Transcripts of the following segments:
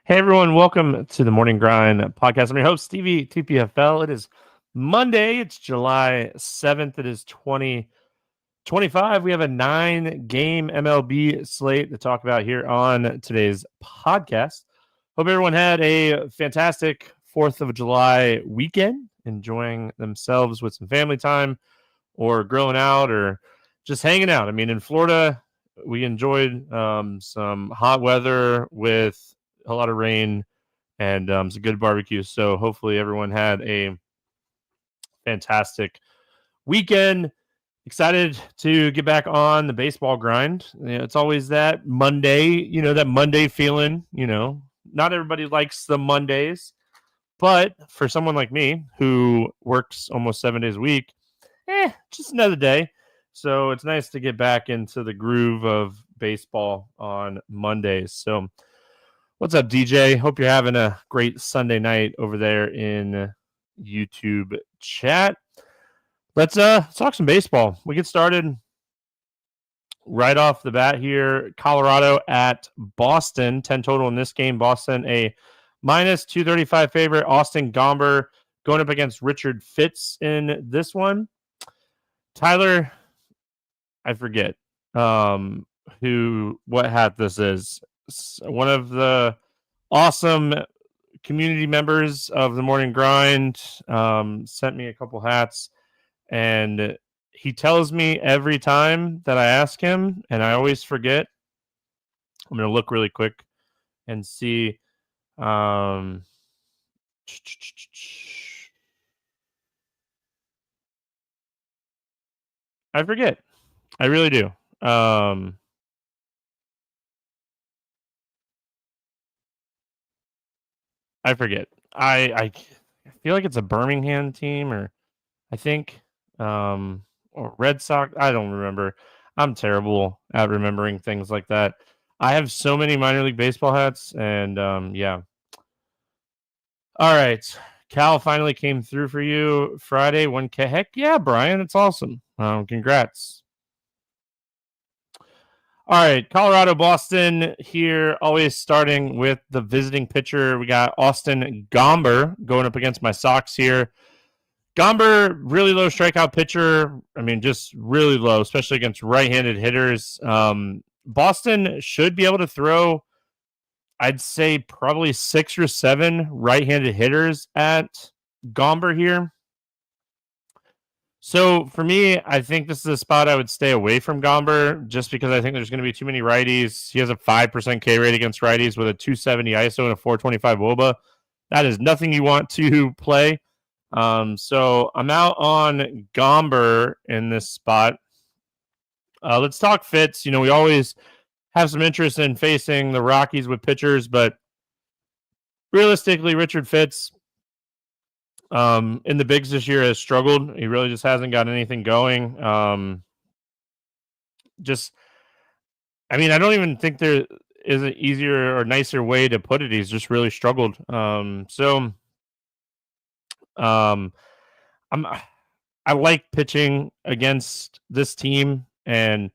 Hey everyone, welcome to the Morning Grind podcast. I'm your host, Stevietpfl. It is Monday, it's July 7th, it is 2025. We have a 9-game MLB slate to talk about here on today's podcast. Hope everyone had a fantastic 4th of July weekend, enjoying themselves with some family time or grilling out or just hanging out. I mean, in Florida, we enjoyed some hot weather with a lot of rain and some good barbecue. So hopefully everyone had a fantastic weekend. Excited to get back on the baseball grind. It's always that Monday, that Monday feeling. Not everybody likes the Mondays, but for someone like me who works almost 7 days a week, just another day. So it's nice to get back into the groove of baseball on Mondays. So what's up, DJ? Hope you're having a great Sunday night over there in YouTube chat. Let's talk some baseball. We get started right off the bat here. Colorado at Boston, 10 total in this game. Boston a minus 235 favorite. Austin Gomber going up against Richard Fitz in this one. Tyler, I forget what hat this is. One of the awesome community members of the Morning Grind sent me a couple hats, and he tells me every time that I ask him, and I always forget. I'm going to look really quick and see. I forget. I really do. I forget. I feel like it's a Birmingham team, or I think or Red Sox. I don't remember. I'm terrible at remembering things like that. I have so many minor league baseball hats, and yeah. All right. Cal finally came through for you Friday. 1K. Heck yeah, Brian. It's awesome. Congrats. All right, Colorado, Boston here, always starting with the visiting pitcher. We got Austin Gomber going up against my Sox here. Gomber, really low strikeout pitcher. I mean, just really low, especially against right-handed hitters. Boston should be able to throw, I'd say, probably 6 or 7 right-handed hitters at Gomber here. So for me, I think this is a spot I would stay away from Gomber just because I think there's going to be too many righties. He has a 5% K rate against righties with a 270 ISO and a 425 WOBA. That is nothing you want to play. So I'm out on Gomber in this spot. Let's talk Fitz. We always have some interest in facing the Rockies with pitchers, but realistically, Richard Fitz in the bigs this year has struggled. He really just hasn't got anything going. I don't even think there is an easier or nicer way to put it. He's just really struggled. I like pitching against this team, and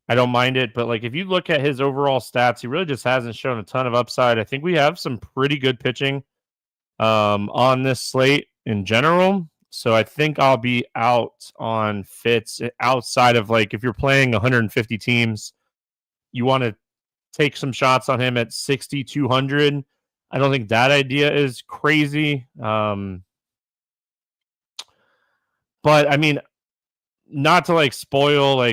I don't mind it. But if you look at his overall stats, he really just hasn't shown a ton of upside. I think we have some pretty good pitching on this slate in general. So I think I'll be out on Fitz outside of if you're playing 150 teams, you want to take some shots on him at 6,200. I don't think that idea is crazy. But I mean, not to spoil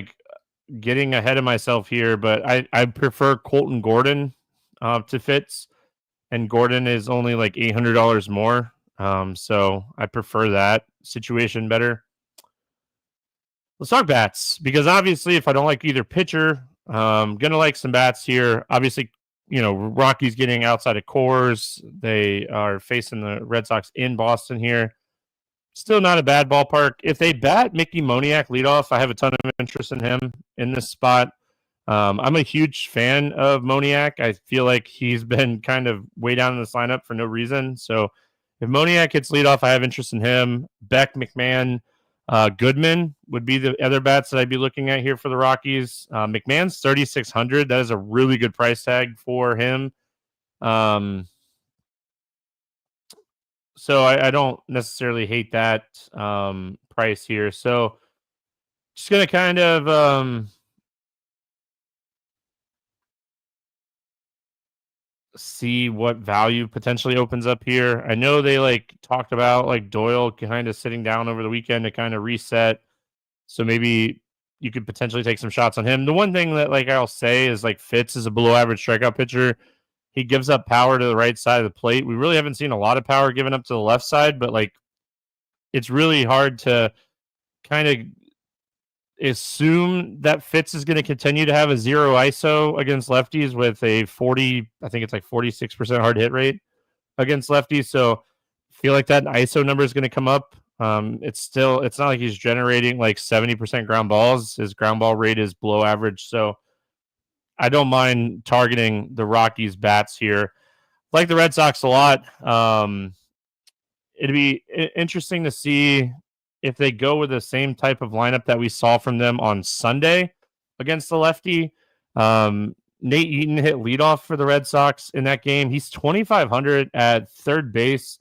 getting ahead of myself here, but I prefer Colton Gordon to Fitz. And Gordon is only $800 more. So I prefer that situation better. Let's talk bats, because obviously if I don't like either pitcher, I'm going to like some bats here. Obviously, Rockies getting outside of Coors. They are facing the Red Sox in Boston here. Still not a bad ballpark. If they bat Mickey Moniak leadoff, I have a ton of interest in him in this spot. I'm a huge fan of Moniak. I feel like he's been kind of way down in this lineup for no reason. So if Moniak hits leadoff, I have interest in him. Beck, McMahon, Goodman would be the other bats that I'd be looking at here for the Rockies. McMahon's 3,600. That is a really good price tag for him. So I don't necessarily hate that price here. So just gonna kind of see what value potentially opens up here. I know they like talked about like Doyle kind of sitting down over the weekend to kind of reset. So maybe you could potentially take some shots on him. The one thing that like I'll say is like Fitz is a below average strikeout pitcher. He gives up power to the right side of the plate. We really haven't seen a lot of power given up to the left side, but like it's really hard to kind of assume that Fitz is going to continue to have a zero ISO against lefties with a 40, I think it's like 46% hard hit rate against lefties. So I feel like that ISO number is going to come up. It's not like he's generating like 70% ground balls. His ground ball rate is below average. So I don't mind targeting the Rockies bats here. Like the Red Sox a lot. It'd be interesting to see if they go with the same type of lineup that we saw from them on Sunday against the lefty. Nate Eaton hit leadoff for the Red Sox in that game. He's 2,500 at third base.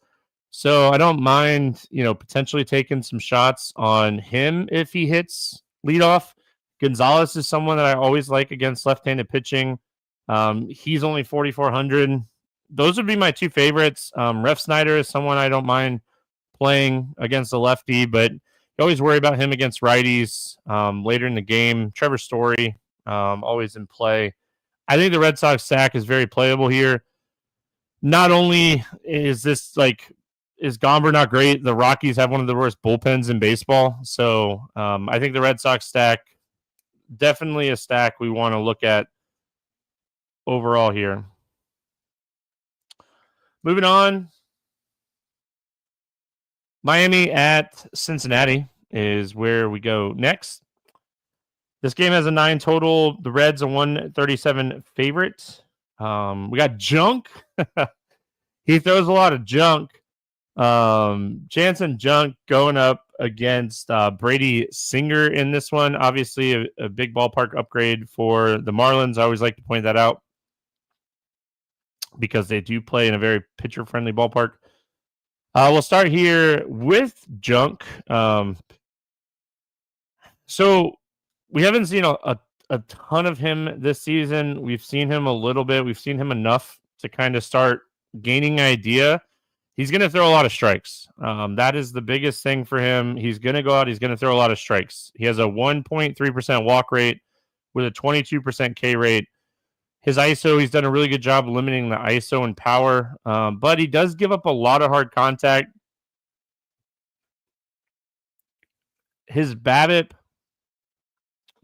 So I don't mind, potentially taking some shots on him if he hits leadoff. Gonzalez is someone that I always like against left-handed pitching. He's only 4,400. Those would be my two favorites. Ref Snyder is someone I don't mind playing against the lefty, but you always worry about him against righties later in the game. Trevor Story, always in play. I think the Red Sox stack is very playable here. Not only is Gomber not great, the Rockies have one of the worst bullpens in baseball. So I think the Red Sox stack, definitely a stack we want to look at overall here. Moving on. Miami at Cincinnati is where we go next. This game has a 9 total. The Reds a 137 favorite. We got junk. He throws a lot of junk. Jansen Junk going up against Brady Singer in this one. Obviously, a big ballpark upgrade for the Marlins. I always like to point that out because they do play in a very pitcher-friendly ballpark. We'll start here with Junk. So we haven't seen a ton of him this season. We've seen him a little bit. We've seen him enough to kind of start gaining an idea. He's going to throw a lot of strikes. That is the biggest thing for him. He's going to go out. He's going to throw a lot of strikes. He has a 1.3% walk rate with a 22% K rate. His ISO, he's done a really good job limiting the ISO and power, but he does give up a lot of hard contact. His BABIP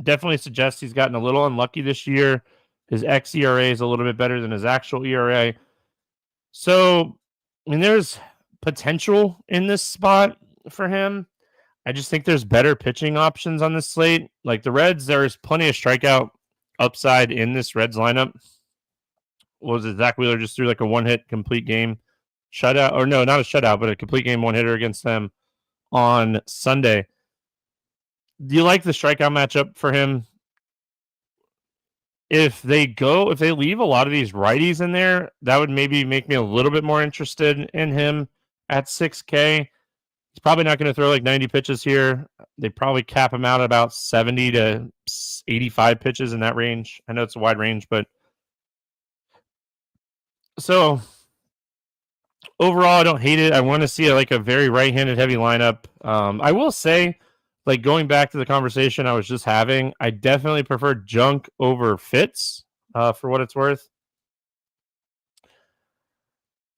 definitely suggests he's gotten a little unlucky this year. His xERA is a little bit better than his actual ERA. So, there's potential in this spot for him. I just think there's better pitching options on this slate. Like the Reds, there's plenty of strikeout upside in this Reds lineup. What was it? Zach Wheeler just threw like a one-hit complete game shutout, or no, not a shutout, but a complete game one-hitter against them on Sunday. Do you like the strikeout matchup for him? If they leave a lot of these righties in there, that would maybe make me a little bit more interested in him at 6K. He's probably not going to throw like 90 pitches here. They probably cap him out about 70 to 85 pitches in that range. I know it's a wide range, but so overall, I don't hate it. I want to see a very right-handed heavy lineup. I will say, like going back to the conversation I was just having, I definitely prefer Junk over Fitz for what it's worth.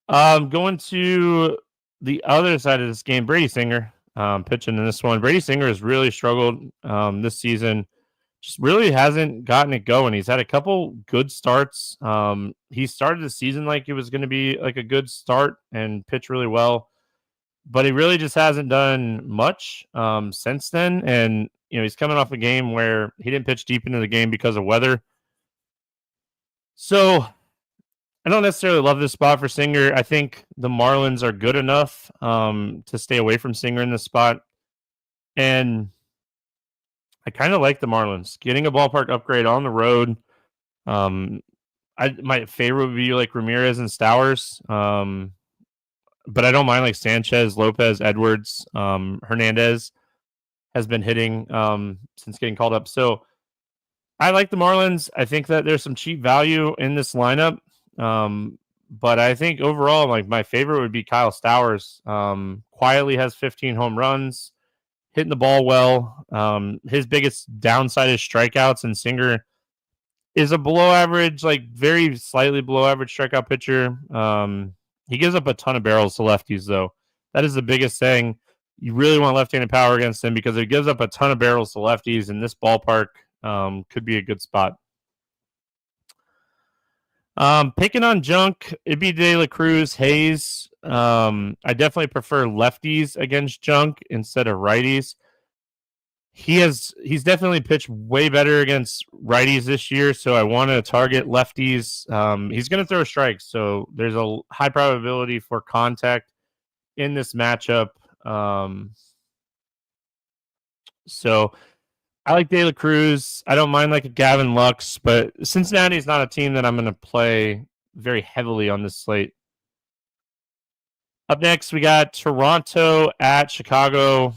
Going to the other side of this game, Brady Singer pitching in this one. Brady Singer has really struggled this season. Just really hasn't gotten it going. He's had a couple good starts. He started the season like it was going to be like a good start and pitch really well, but he really just hasn't done much since then. And he's coming off a game where he didn't pitch deep into the game because of weather. So I don't necessarily love this spot for Singer. I think the Marlins are good enough to stay away from Singer in this spot. And I kind of like the Marlins. Getting a ballpark upgrade on the road. I my favorite would be like Ramirez and Stowers. But I don't mind like Sanchez, Lopez, Edwards, Hernandez has been hitting since getting called up. So I like the Marlins. I think that there's some cheap value in this lineup. But I think overall, like my favorite would be Kyle Stowers. Quietly has 15 home runs, hitting the ball well. His biggest downside is strikeouts, and Singer is a below average, like very slightly below average strikeout pitcher. He gives up a ton of barrels to lefties, though. That is the biggest thing. You really want left-handed power against him because it gives up a ton of barrels to lefties, and this ballpark could be a good spot. Picking on junk, it'd be De La Cruz, Hayes. I definitely prefer lefties against junk instead of righties. He's definitely pitched way better against righties this year, so I want to target lefties. He's going to throw strikes, so there's a high probability for contact in this matchup. So I like De La Cruz. I don't mind like a Gavin Lux, but Cincinnati is not a team that I'm going to play very heavily on this slate. Up next, we got Toronto at Chicago,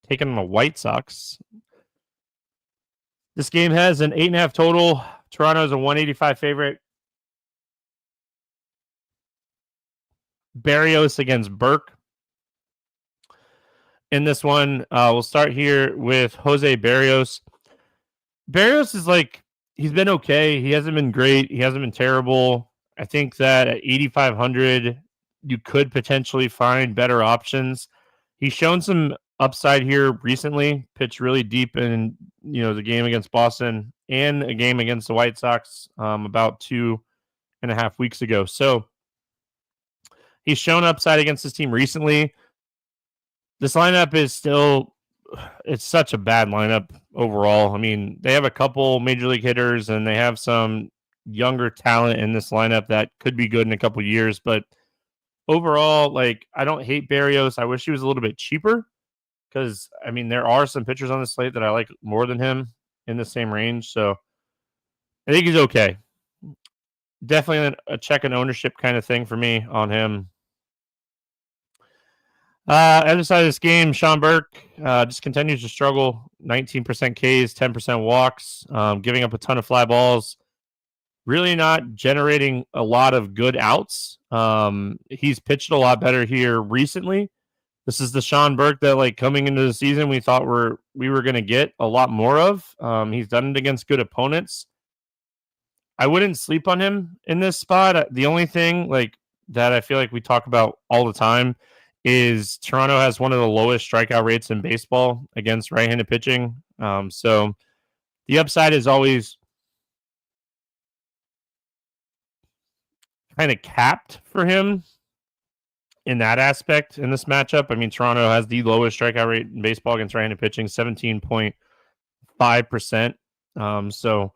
taking on the White Sox. This game has an 8.5 total. Toronto is a 185 favorite. Berrios against Burke. In this one, we'll start here with Jose Berrios. Berrios is like, he's been okay. He hasn't been great. He hasn't been terrible. I think that at 8,500, you could potentially find better options. He's shown some upside here recently, pitched really deep in the game against Boston and a game against the White Sox about 2.5 weeks ago. So he's shown upside against this team recently. This lineup is still, it's such a bad lineup overall. I mean, they have a couple major league hitters and they have some younger talent in this lineup that could be good in a couple years. But overall, like, I don't hate Berrios. I wish he was a little bit cheaper because, I mean, there are some pitchers on the slate that I like more than him in the same range. So I think he's okay. Definitely a check and ownership kind of thing for me on him. Other side of this game, Sean Burke just continues to struggle. 19% Ks, 10% walks, giving up a ton of fly balls. Really not generating a lot of good outs. He's pitched a lot better here recently. This is the Sean Burke that, like, coming into the season, we thought we were going to get a lot more of. He's done it against good opponents. I wouldn't sleep on him in this spot. The only thing that I feel like we talk about all the time is Toronto has one of the lowest strikeout rates in baseball against right-handed pitching. So the upside is always kind of capped for him in that aspect in this matchup. I mean, Toronto has the lowest strikeout rate in baseball against right-handed pitching, 17.5%. So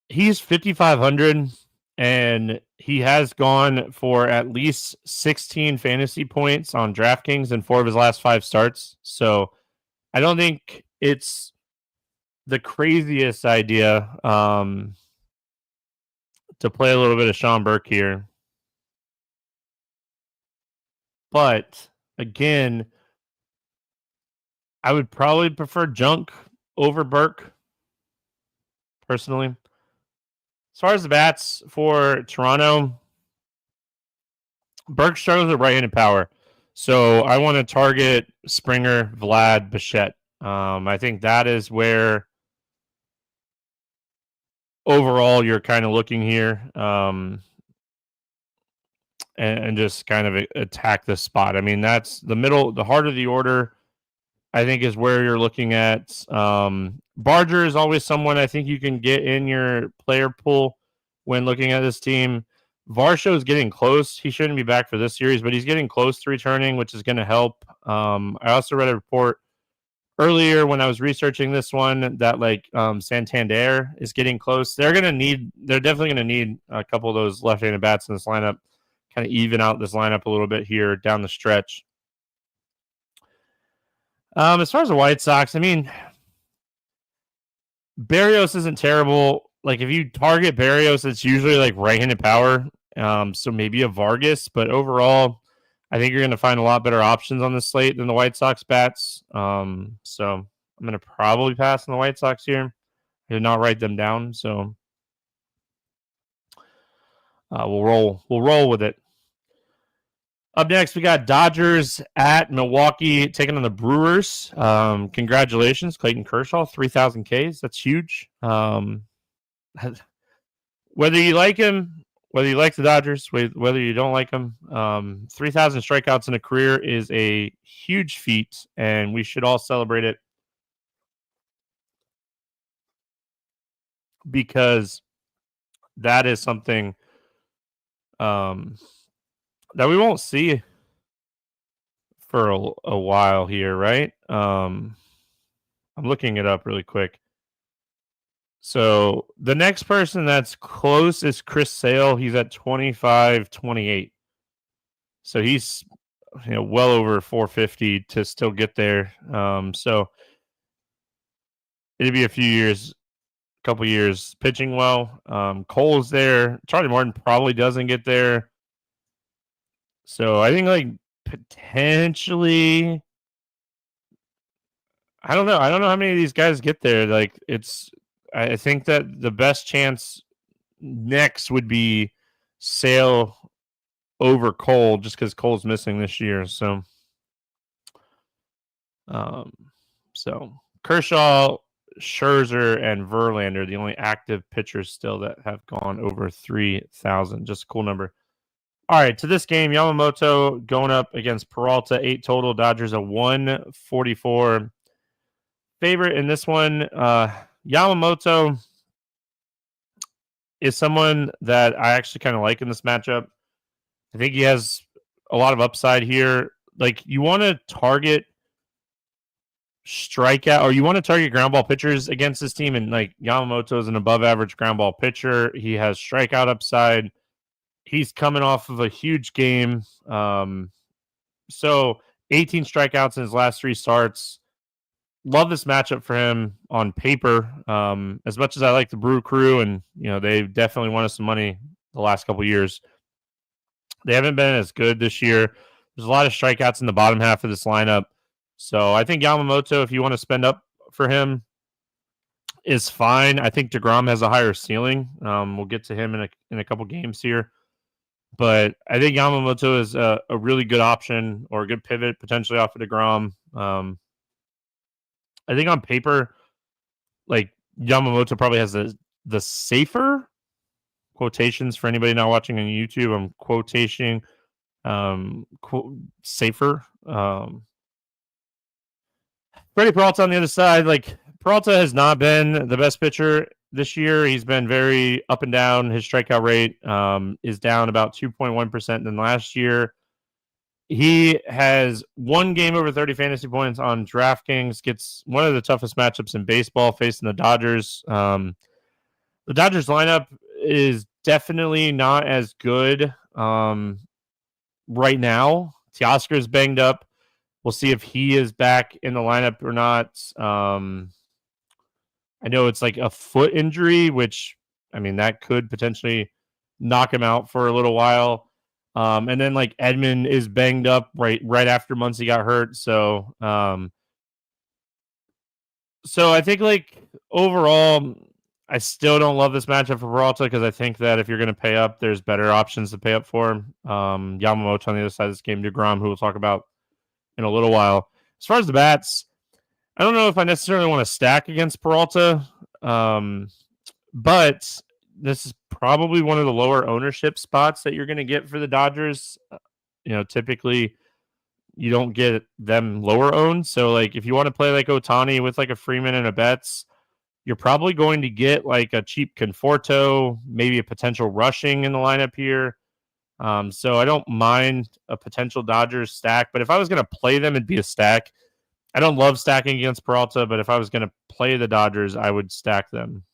he's 5,500. And he has gone for at least 16 fantasy points on DraftKings in 4 of his last 5 starts. So I don't think it's the craziest idea to play a little bit of Sean Burke here. But again, I would probably prefer junk over Burke personally. As far as the bats for Toronto, Burke struggles with right-handed power. So I want to target Springer, Vlad, Bichette. I think that is where overall you're kind of looking here and just kind of attack this spot. I mean, that's the middle, the heart of the order, I think, is where you're looking at. Barger is always someone I think you can get in your player pool when looking at this team. Varsho is getting close. He shouldn't be back for this series, but he's getting close to returning, which is going to help. I also read a report earlier when I was researching this one that Santander is getting close. They're definitely going to need a couple of those left-handed bats in this lineup, kind of even out this lineup a little bit here down the stretch. As far as the White Sox, I mean, Berrios isn't terrible. like if you target Barrios, it's usually like right-handed power. So maybe a Vargas, but overall, I think you're going to find a lot better options on this slate than the White Sox bats. So I'm going to probably pass on the White Sox here. I did not write them down, so we'll roll with it. Up next, we got Dodgers at Milwaukee taking on the Brewers. Congratulations, Clayton Kershaw, 3,000 Ks. That's huge. Whether you like him, whether you like the Dodgers, whether you don't like him, 3,000 strikeouts in a career is a huge feat, and we should all celebrate it because that is something that we won't see for a while here, right? I'm looking it up really quick. So the next person that's close is Chris Sale. He's at 25-28. So he's well over 450 to still get there. So it'd be a couple years pitching well. Cole's there. Charlie Martin probably doesn't get there. So I think like potentially, I don't know. I don't know how many of these guys get there. Like I think that the best chance next would be Sale over Cole, just because Cole's missing this year. So Kershaw, Scherzer, and Verlander, the only active pitchers still that have gone over 3,000. Just a cool number. All right, to this game, Yamamoto going up against Peralta, 8 total. Dodgers a 144 favorite in this one. Yamamoto is someone that I actually kind of like in this matchup. I think he has a lot of upside here. Like, you want to target strikeout, or you want to target ground ball pitchers against this team, and like Yamamoto is an above average ground ball pitcher. He has strikeout upside. He's coming off of a huge game. So 18 strikeouts in his last 3 starts. Love this matchup for him on paper. As much as I like the Brew Crew, and they definitely won us some money the last couple of years, they haven't been as good this year. There's a lot of strikeouts in the bottom half of this lineup. So I think Yamamoto, if you want to spend up for him, is fine. I think DeGrom has a higher ceiling. We'll get to him in a couple games here. But I think Yamamoto is a really good option, or a good pivot potentially off of DeGrom. I think on paper, like Yamamoto probably has the safer quotations for anybody not watching on YouTube. I'm quotation safer. Freddie Peralta on the other side, like Peralta has not been the best pitcher this year. He's been very up and down. His strikeout rate is down about 2.1% than last year. He has 1 game over 30 fantasy points on DraftKings, gets one of the toughest matchups in baseball facing the Dodgers. The Dodgers lineup is definitely not as good right now. Teoscar is banged up. We'll see if he is back in the lineup or not. I know it's like a foot injury, which, I mean, that could potentially knock him out for a little while. And then like Edman is banged up right after Muncy got hurt. So I think like overall, I still don't love this matchup for Peralta, because I think that if you're going to pay up, there's better options to pay up for. Yamamoto on the other side of this game, DeGrom, who we'll talk about in a little while. As far as the bats, I don't know if I necessarily want to stack against Peralta, but this is probably one of the lower ownership spots that you're going to get for the Dodgers. Typically you don't get them lower owned. So like if you want to play like Ohtani with like a Freeman and a Betts, you're probably going to get like a cheap Conforto, maybe a potential rushing in the lineup here. So I don't mind a potential Dodgers stack, but if I was going to play them, it'd be a stack. I don't love stacking against Peralta, but if I was going to play the Dodgers, I would stack them.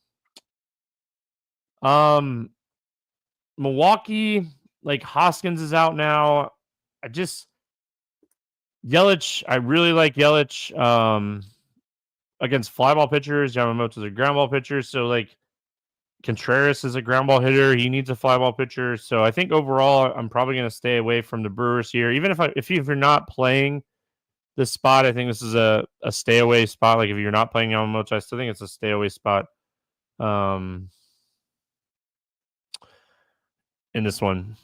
Milwaukee, like Hoskins is out now. Yelich, I really like Yelich against fly ball pitchers. Yamamoto's a ground ball pitcher. So like Contreras is a ground ball hitter. He needs a fly ball pitcher. So I think overall, I'm probably going to stay away from the Brewers here. Even if you're not playing this spot, I think this is a stay away spot. Like if you're not playing Yamamoto, I still think it's a stay away spot. In this one.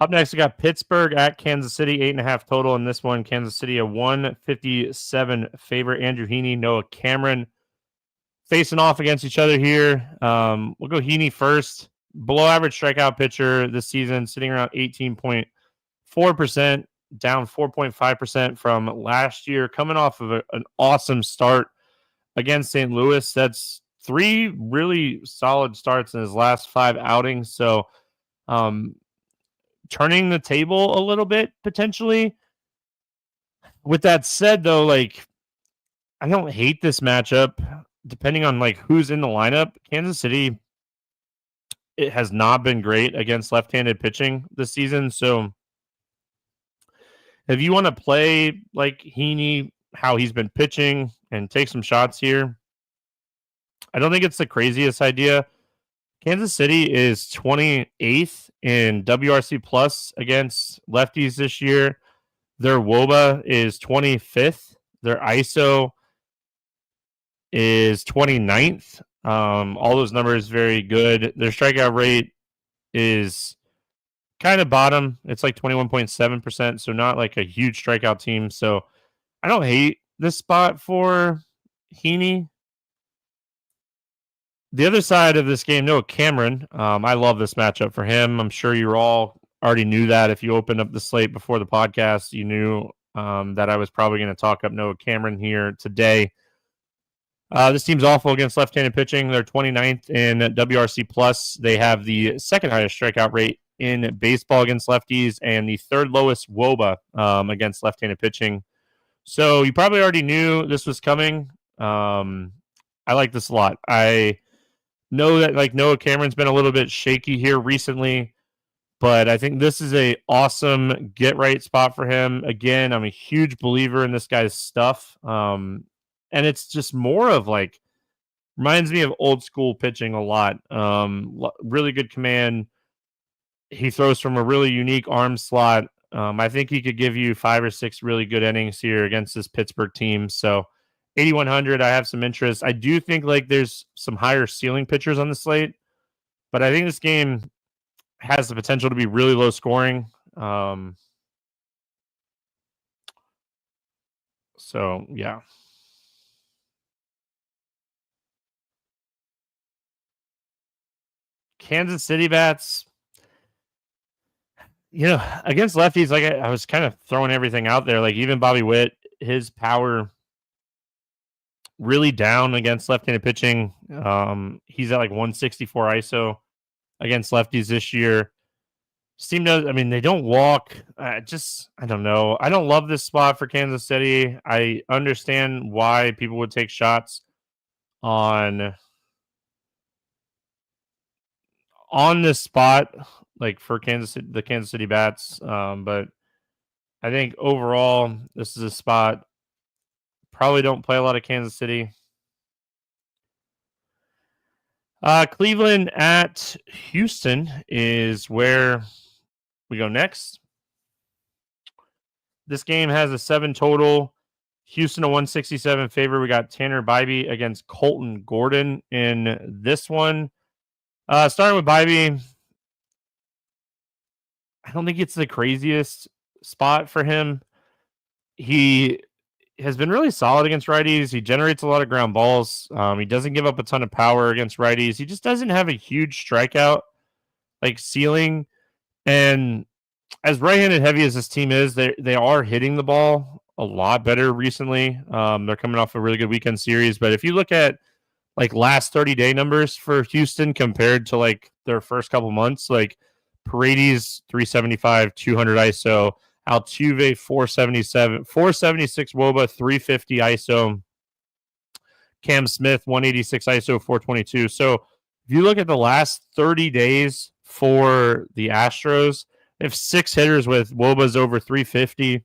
Up next, we got Pittsburgh at Kansas City, 8.5 total in this one. Kansas City, a 157 favorite. Andrew Heaney, Noah Cameron facing off against each other here. We'll go Heaney first. Below average strikeout pitcher this season, sitting around 18.4%, down 4.5% from last year, coming off of an awesome start against St. Louis. That's 3 really solid starts in his last 5 outings. So, turning the table a little bit potentially. With that said, though, like I don't hate this matchup. Depending on like who's in the lineup, Kansas City, it has not been great against left-handed pitching this season. So if you want to play like Heaney, how he's been pitching, and take some shots here, I don't think it's the craziest idea. Kansas City is 28th in WRC plus against lefties this year. Their WOBA is 25th. Their ISO is 29th. All those numbers very good. Their strikeout rate is kind of bottom. It's like 21.7%, so not like a huge strikeout team. So I don't hate this spot for Heaney. The other side of this game, Noah Cameron. I love this matchup for him. I'm sure you all already knew that. If you opened up the slate before the podcast, you knew that I was probably going to talk up Noah Cameron here today. This team's awful against left-handed pitching. They're 29th in WRC plus. They have the second highest strikeout rate in baseball against lefties and the third lowest WOBA against left-handed pitching. So you probably already knew this was coming. I like this a lot. I know that like Noah Cameron's been a little bit shaky here recently, but I think this is a awesome get right spot for him. Again, I'm a huge believer in this guy's stuff. And it's just more of like, reminds me of old school pitching a lot. Really good command. He throws from a really unique arm slot. I think he could give you 5 or 6 really good innings here against this Pittsburgh team. So 8,100, I have some interest. I do think like there's some higher ceiling pitchers on the slate, but I think this game has the potential to be really low scoring. So yeah. Kansas City bats, against lefties, like I was kind of throwing everything out there. Like even Bobby Witt, his power really down against left-handed pitching. He's at like 164 ISO against lefties this year. They don't walk. I don't know. I don't love this spot for Kansas City. I understand why people would take shots on this spot, like for the Kansas City bats. But I think overall, this is a spot. Probably don't play a lot of Kansas City. Cleveland at Houston is where we go next. This game has a 7 total. Houston, a 167 favor. We got Tanner Bybee against Colton Gordon in this one. Starting with Bybee, I don't think it's the craziest spot for him. He has been really solid against righties. He generates a lot of ground balls. He doesn't give up a ton of power against righties. He just doesn't have a huge strikeout like ceiling. And as right-handed heavy as this team is, they are hitting the ball a lot better recently. They're coming off a really good weekend series. But if you look at like last 30-day numbers for Houston compared to like their first couple months, like Paredes 375, 200 ISO, Altuve 477, 476 WOBA, 350 ISO, Cam Smith 186 ISO, 422. So if you look at the last 30 days for the Astros, they have 6 hitters with WOBAs over 350.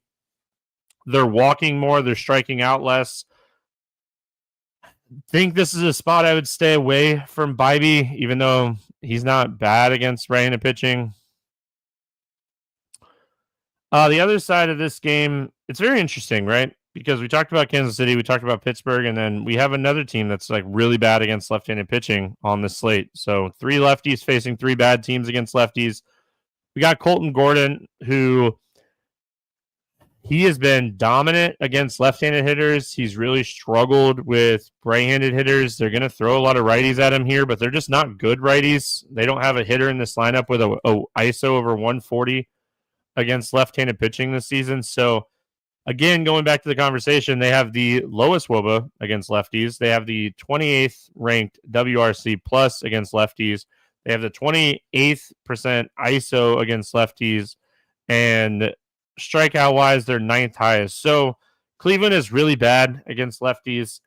They're walking more. They're striking out less. think this is a spot I would stay away from Bybee, even though he's not bad against right-handed pitching. The other side of this game, it's very interesting, right? Because we talked about Kansas City, we talked about Pittsburgh, and then we have another team that's like really bad against left-handed pitching on the slate. So 3 lefties facing 3 bad teams against lefties. We got Colton Gordon, who he has been dominant against left-handed hitters. He's really struggled with right-handed hitters. They're going to throw a lot of righties at him here, but they're just not good righties. They don't have a hitter in this lineup with a ISO over 140 against left-handed pitching this season. So again, going back to the conversation, they have the lowest WOBA against lefties. They have the 28th ranked WRC plus against lefties. They have the 28th percent ISO against lefties, and strikeout wise, they're 9th highest. So Cleveland is really bad against lefties.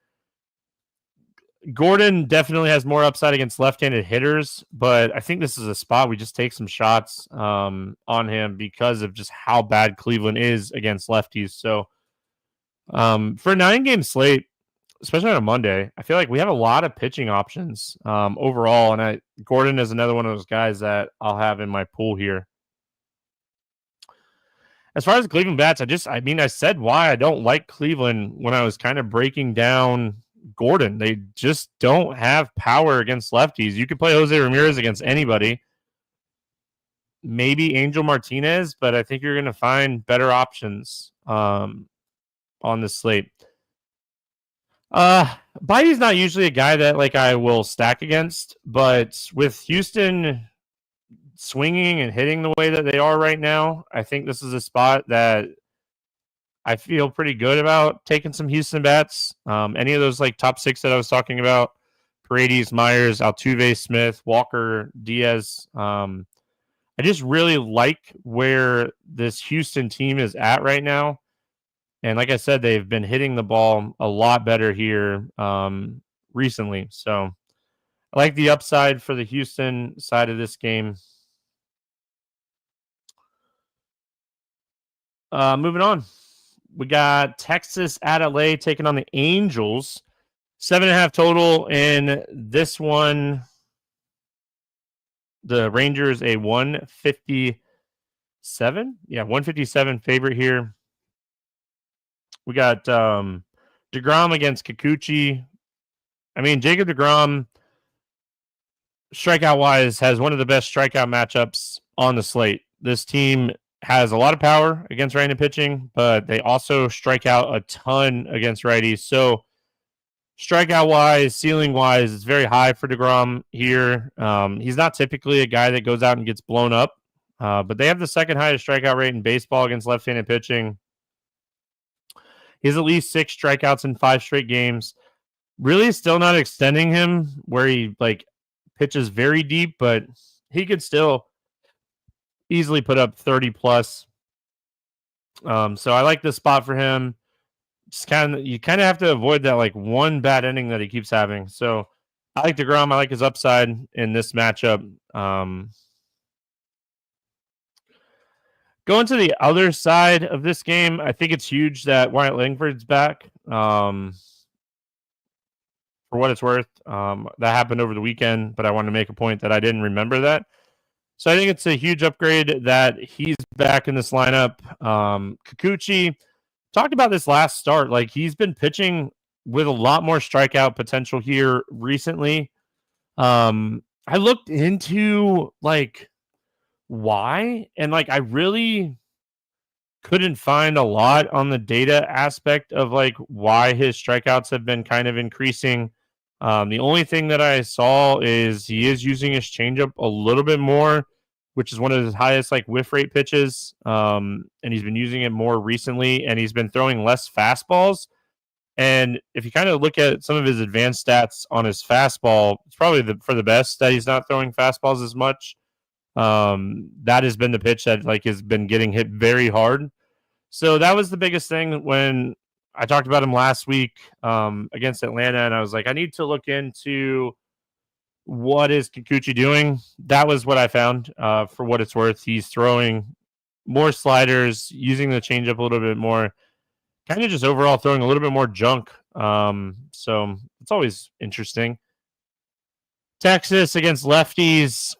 Gordon definitely has more upside against left-handed hitters, but I think this is a spot we just take some shots on him because of just how bad Cleveland is against lefties. So for a 9-game slate, especially on a Monday, I feel like we have a lot of pitching options overall, and Gordon is another one of those guys that I'll have in my pool here. As far as the Cleveland bats, I said why I don't like Cleveland when I was kind of breaking down Gordon. They just don't have power against lefties. You could play Jose Ramirez against anybody, maybe Angel Martinez, but I think you're going to find better options on this slate. Bide's not usually a guy that like I will stack against, but with Houston swinging and hitting the way that they are right now, I think this is a spot that I feel pretty good about taking some Houston bats. Any of those like top 6 that I was talking about, Paredes, Myers, Altuve, Smith, Walker, Diaz. I just really like where this Houston team is at right now. And like I said, they've been hitting the ball a lot better here recently. So I like the upside for the Houston side of this game. Moving on. We got Texas at LA taking on the Angels. 7.5 total in this one. The Rangers a 157. Yeah, 157 favorite here. We got DeGrom against Kikuchi. I mean, Jacob DeGrom, strikeout-wise, has one of the best strikeout matchups on the slate. This team has a lot of power against right-handed pitching, but they also strike out a ton against righties. So strikeout-wise, ceiling-wise, it's very high for DeGrom here. He's not typically a guy that goes out and gets blown up, but they have the second highest strikeout rate in baseball against left-handed pitching. He has at least 6 strikeouts in 5 straight games. Really still not extending him where he like pitches very deep, but he could still easily put up 30 plus. So I like this spot for him. You kind of have to avoid that like one bad inning that he keeps having. So I like DeGrom. I like his upside in this matchup. Going to the other side of this game, I think it's huge that Wyatt Langford's back. For what it's worth, that happened over the weekend, but I want to make a point that I didn't remember that. So I think it's a huge upgrade that he's back in this lineup. Kikuchi, talked about this last start. Like, he's been pitching with a lot more strikeout potential here recently. I looked into, like, why, and, like, I really couldn't find a lot on the data aspect of, like, why his strikeouts have been kind of increasing. The only thing that I saw is he is using his changeup a little bit more, which is one of his highest like whiff rate pitches. And he's been using it more recently, and he's been throwing less fastballs. And if you kind of look at some of his advanced stats on his fastball, it's probably for the best that he's not throwing fastballs as much. That has been the pitch that like has been getting hit very hard. So that was the biggest thing when I talked about him last week against Atlanta, and I was like, I need to look into what is Kikuchi doing. That was what I found. For what it's worth, he's throwing more sliders, using the changeup a little bit more, kind of just overall throwing a little bit more junk. So It's always interesting. Texas against lefties.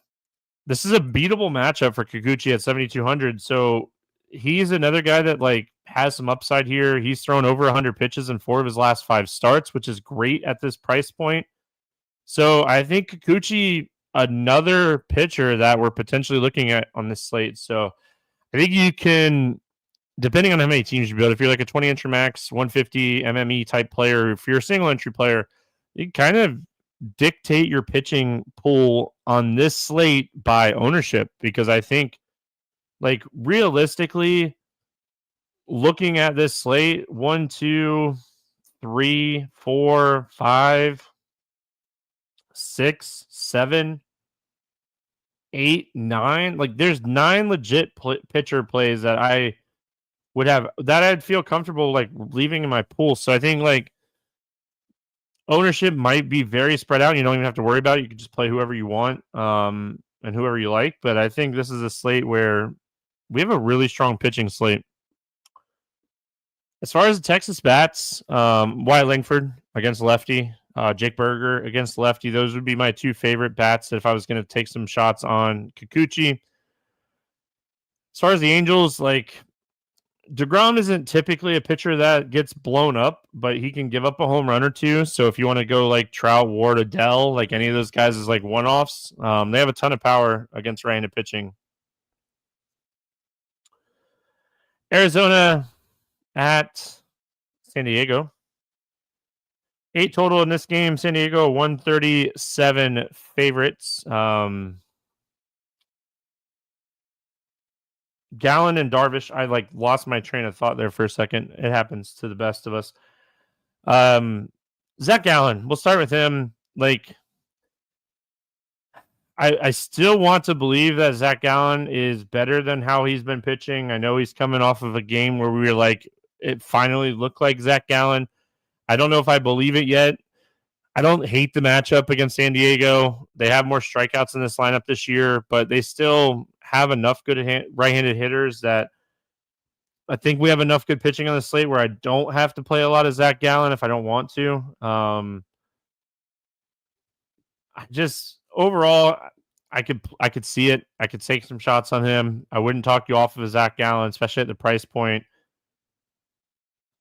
This is a beatable matchup for Kikuchi at 7,200. So he's another guy that like has some upside here. He's thrown over 100 pitches in 4 of his last 5 starts, which is great at this price point. So I think Kikuchi, another pitcher that we're potentially looking at on this slate. So I think you can, depending on how many teams you build, if you're like a 20 entry max, 150 MME type player, if you're a single entry player, you kind of dictate your pitching pool on this slate by ownership, because I think, like, realistically, looking at this slate, 1, 2, 3, 4, 5, 6, 7, 8, 9, like there's 9 legit pitcher plays that I would have, that I'd feel comfortable like leaving in my pool. So I think like ownership might be very spread out. You don't even have to worry about it. You can just play whoever you want, and whoever you like. But I think this is a slate where we have a really strong pitching slate. As far as the Texas bats, Wyatt Langford against lefty, Jake Berger against lefty. Those would be my 2 favorite bats if I was going to take some shots on Kikuchi. As far as the Angels, like, DeGrom isn't typically a pitcher that gets blown up, but he can give up a home run or 2. So if you want to go like Trout, Ward, Adele, like any of those guys is like one-offs. They have a ton of power against right-handed pitching. Arizona at San Diego. 8 total in this game. San Diego 137 favorites. Gallen and Darvish, I like lost my train of thought there for a second. It happens to the best of us. Zach Gallen, we'll start with him. Like, I still want to believe that Zach Gallen is better than how he's been pitching. I know he's coming off of a game where we were like, it finally looked like Zach Gallen. I don't know if I believe it yet. I don't hate the matchup against San Diego. They have more strikeouts in this lineup this year, but they still have enough good right-handed hitters that I think we have enough good pitching on the slate where I don't have to play a lot of Zach Gallen if I don't want to. I just overall, I could see it. I could take some shots on him. I wouldn't talk you off of Zach Gallen, especially at the price point.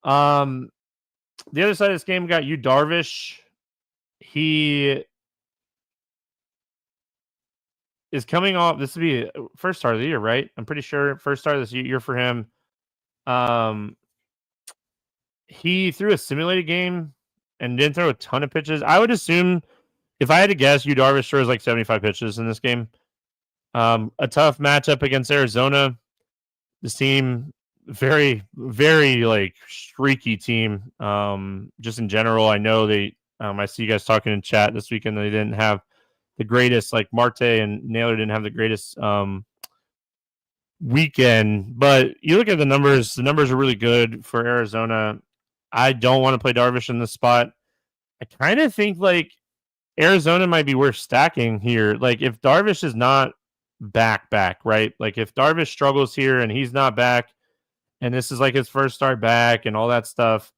The other side of this game got you Darvish. He is coming off. This would be first start of the year, right? I'm pretty sure first start of this year for him. He threw a simulated game and didn't throw a ton of pitches. I would assume, if I had to guess, you Darvish throws like 75 pitches in this game. A tough matchup against Arizona. This team, very, very like streaky team. Just in general, I know they. I see you guys talking in chat this weekend. They didn't have the greatest, like Marte and Naylor didn't have the greatest weekend. But you look at the numbers are really good for Arizona. I don't want to play Darvish in this spot. I kind of think like Arizona might be worth stacking here. Like if Darvish is not back, right? Like if Darvish struggles here and he's not back, and this is like his first start back and all that stuff.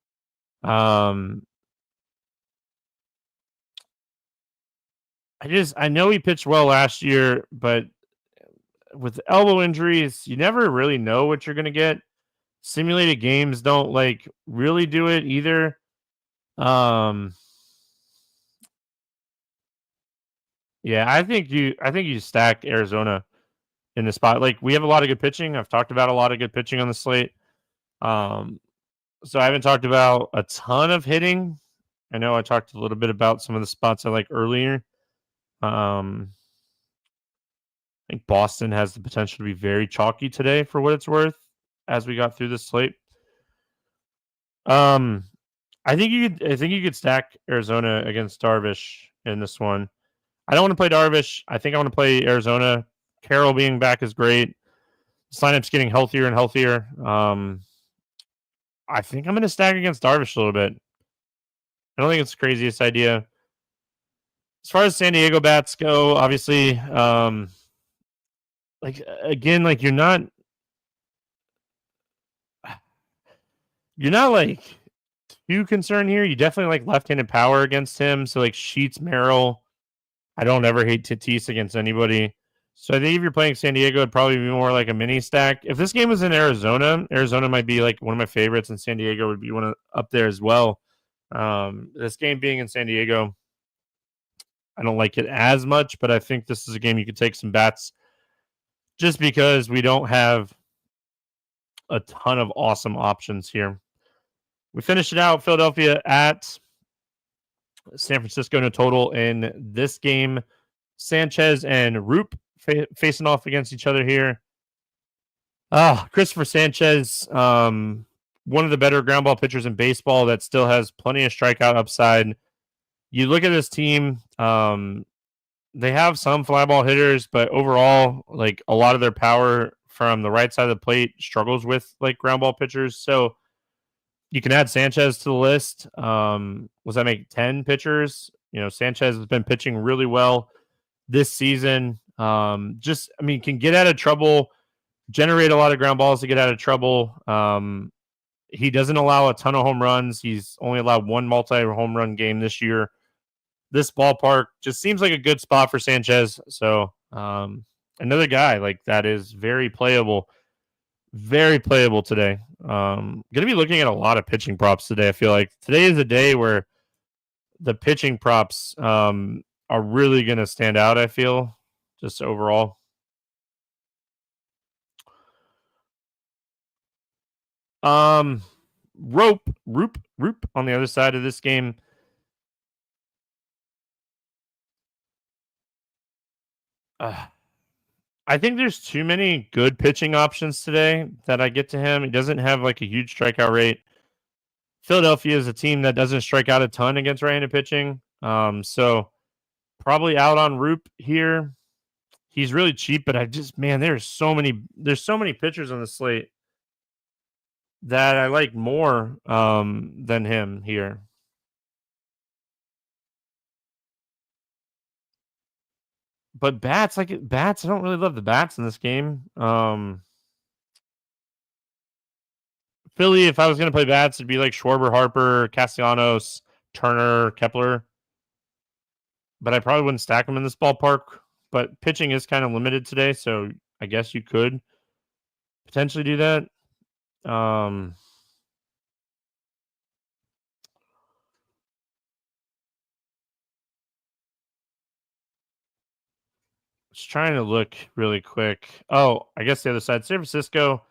I know he pitched well last year, but with elbow injuries, you never really know what you're going to get. Simulated games don't like really do it either. Yeah, I think you stack Arizona in the spot. Like we have a lot of good pitching. I've talked about a lot of good pitching on the slate. So I haven't talked about a ton of hitting. I know I talked a little bit about some of the spots I like earlier. I think Boston has the potential to be very chalky today for what it's worth as we got through this slate. I think you could stack Arizona against Darvish in this one. I don't want to play Darvish. I think I want to play Arizona. Carroll being back is great. This lineup's getting healthier and healthier. I think I'm going to stack against Darvish a little bit. I don't think it's the craziest idea. As far as San Diego bats go, obviously, like again, like you're not like too concerned here. You definitely like left-handed power against him. So like Sheets, Merrill. I don't ever hate Tatis against anybody. So I think if you're playing San Diego, it'd probably be more like a mini stack. If this game was in Arizona, Arizona might be like one of my favorites, and San Diego would be up there as well. This game being in San Diego, I don't like it as much, but I think this is a game you could take some bats just because we don't have a ton of awesome options here. We finished it out. Philadelphia at San Francisco in a total in this game. Sanchez and Roop facing off against each other here. Christopher Sanchez, one of the better ground ball pitchers in baseball that still has plenty of strikeout upside. You look at this team, they have some fly ball hitters, but overall, like a lot of their power from the right side of the plate struggles with like ground ball pitchers. So you can add Sanchez to the list. Was that make 10 pitchers? Sanchez has been pitching really well this season. Can get out of trouble, generate a lot of ground balls to get out of trouble. He doesn't allow a ton of home runs. He's only allowed one multi-home run game this year. This ballpark just seems like a good spot for Sanchez. So another guy like that is very playable today. Going to be looking at a lot of pitching props today. I feel like today is a day where the pitching props are really going to stand out, I feel, just overall. Roop on the other side of this game. I think there's too many good pitching options today that I get to him. He doesn't have like a huge strikeout rate. Philadelphia is a team that doesn't strike out a ton against right-handed pitching. So probably out on Roop here. He's really cheap, but there's so many pitchers on the slate that I like more than him here. But bats, I don't really love the bats in this game. Philly, if I was going to play bats, it'd be like Schwarber, Harper, Castellanos, Turner, Kepler. But I probably wouldn't stack them in this ballpark. But pitching is kind of limited today, so I guess you could potentially do that. Just trying to look really quick. Oh, I guess the other side, San Francisco.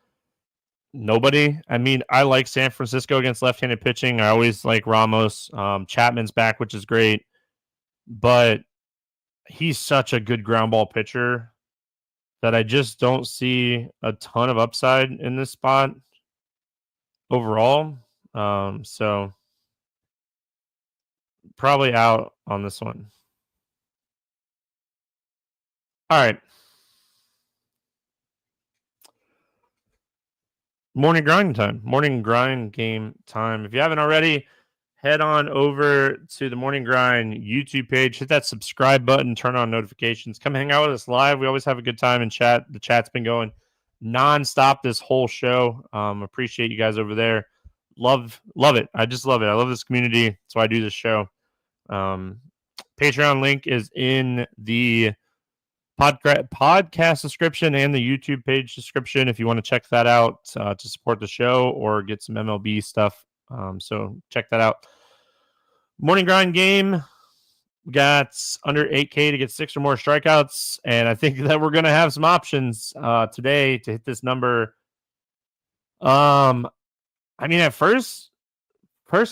Nobody. I mean, I like San Francisco against left-handed pitching. I always like Ramos. Chapman's back, which is great, but he's such a good ground ball pitcher that I just don't see a ton of upside in this spot overall. So probably out on this one. All right. Morning grind game time. If you haven't already, head on over to the Morning Grind YouTube page, hit that subscribe button, turn on notifications, come hang out with us live. We always have a good time in chat. The chat's been going nonstop this whole show. Appreciate you guys over there. Love it. I just love it. I love this community. That's why I do this show. Patreon link is in the podcast description and the YouTube page description if you want to check that out to support the show or get some MLB stuff. So check that out. Morning grind game. We got under 8K to get 6 or more strikeouts, and I think that we're going to have some options today to hit this number. At first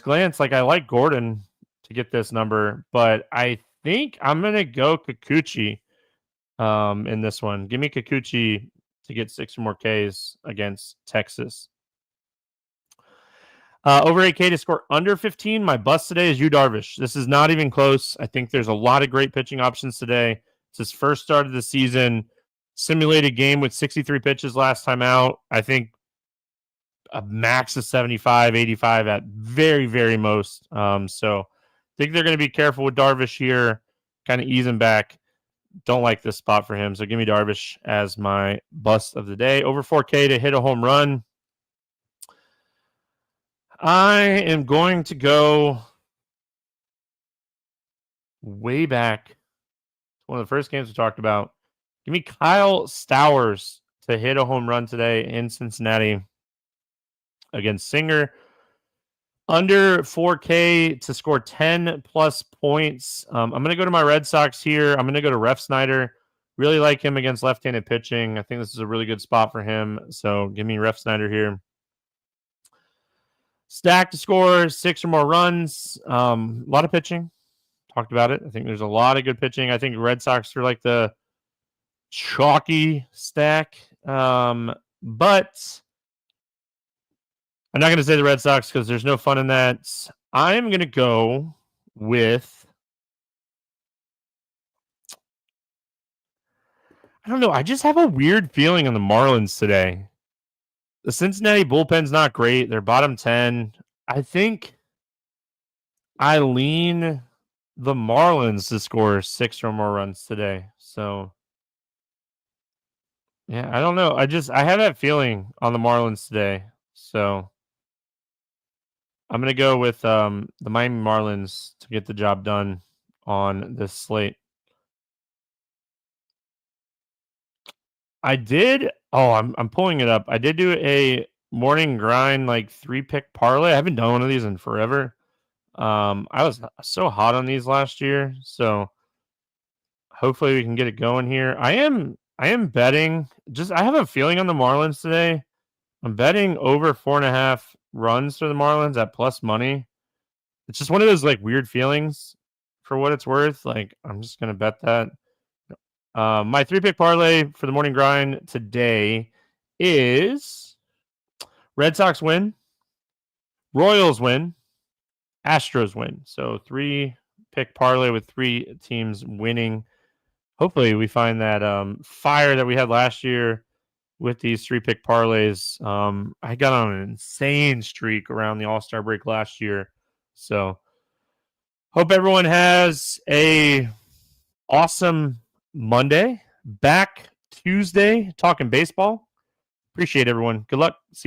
glance, like I like Gordon to get this number, but I think I'm going to go Kikuchi in this one. Give me Kikuchi to get 6 or more Ks against Texas. Over 8K to score under 15. My bust today is Yu Darvish. This is not even close. I think there's a lot of great pitching options today. It's his first start of the season. Simulated game with 63 pitches last time out. I think a max of 75, 85 at very, very most. So I think they're going to be careful with Darvish here, kind of ease him back. Don't like this spot for him. So give me Darvish as my bust of the day. Over 4K to hit a home run. I am going to go way back. One of the first games we talked about. Give me Kyle Stowers to hit a home run today in Cincinnati against Singer. Under 4K to score 10 plus points. I'm going to go to my Red Sox here. I'm going to go to Ref Snyder. Really like him against left-handed pitching. I think this is a really good spot for him. So give me Ref Snyder here. Stack to score 6 or more runs. A lot of pitching. Talked about it. I think there's a lot of good pitching. I think Red Sox are like the chalky stack. But I'm not going to say the Red Sox because there's no fun in that. I'm going to go with, I don't know. I just have a weird feeling on the Marlins today. The Cincinnati bullpen's not great. They're bottom 10. I think I lean the Marlins to score 6 or more runs today. So, yeah, I don't know. I have that feeling on the Marlins today. So, I'm going to go with the Miami Marlins to get the job done on this slate. I did. Oh, I'm pulling it up. I did do a morning grind like 3-pick parlay. I haven't done one of these in forever. I was so hot on these last year, so hopefully we can get it going here. I am betting. I have a feeling on the Marlins today. I'm betting over 4.5 runs for the Marlins at plus money. It's just one of those like weird feelings for what it's worth. Like I'm just gonna bet that. My 3-pick parlay for the morning grind today is Red Sox win, Royals win, Astros win. So 3-pick parlay with 3 teams winning. Hopefully we find that fire that we had last year with these 3-pick parlays. I got on an insane streak around the All-Star break last year. So hope everyone has a awesome Monday. Back Tuesday talking baseball. Appreciate everyone. Good luck. See you.